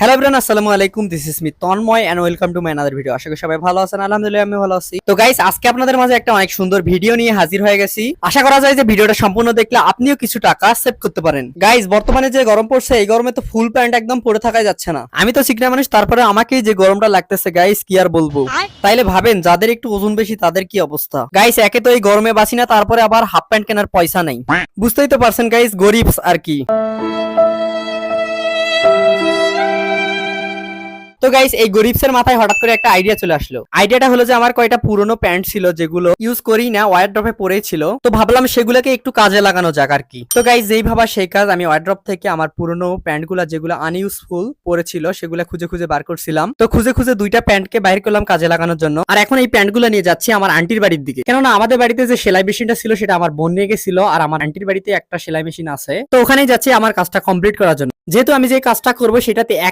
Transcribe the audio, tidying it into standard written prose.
Hello everyone, আসসালামু আলাইকুম। This is me Tonmoy and welcome to my another video. আশা করি সবাই ভালো আছেন। আলহামদুলিল্লাহ আমি ভালো আছি। তো গাইস, আজকে আপনাদের মাঝে একটা অনেক সুন্দর ভিডিও নিয়ে হাজির হয়ে গেছি। আশা করা যায় যে ভিডিওটা সম্পূর্ণ দেখলে আপনিও কিছু টাকা সেভ করতে পারেন। গাইস, বর্তমানে যে গরম পড়ছে, এই গরমে তো ফুল প্যান্ট একদম পরে থাকাই যাচ্ছে না। আমি তো চিকনা মানুষ, তারপরে আমাকেই যে গরমটা লাগতেছে গাইস, কি আর বলবো। তাইলে ভাবেন যাদের একটু ওজন বেশি তাদের কি অবস্থা। গাইস, একে তো এই গরমে বাঁচি না, তারপরে আবার হাফ প্যান্ট কেনার পয়সা নাই। বুঝতেই তো পারছেন গাইস, গরিব আর কি। তো গাইস, এই গরিবসের মাথায় হঠাৎ করে একটা আইডিয়া চলে আসলো। আইডিয়াটা হলো যে আমার কয়টা পুরনো প্যান্ট ছিল যেগুলো ইউজ করি না, ওয়ারড্রপে পড়ে ছিল। তো ভাবলাম সেগুলোকে একটু কাজে লাগানো যাক আর কি। তো গাইস, যেই ভাবা সেই কাজ, আমি ওয়ারড্রপ থেকে আমার পুরনো প্যান্টগুলো যেগুলো আনইউজফুল পড়েছিল সেগুলো খুঁজে খুঁজে বার করছিলাম। তো খুঁজে খুঁজে দুইটা প্যান্টকে বাইর করলাম কাজে লাগানোর জন্য। আর এখন এই প্যান্টগুলো নিয়ে যাচ্ছি আমার আন্টির বাড়ির দিকে, কেননা আমাদের বাড়িতে যে সেলাই মেশিনটা ছিল সেটা আমার বোন নিয়ে গেছিল, আর আমার আন্টির বাড়িতে একটা সেলাই মেশিন আছে। তো ওখানেই যাচ্ছি আমার কাজটা কমপ্লিট করার জন্য। যেহেতু আমি যে কাজটা করবো সেটাতে এক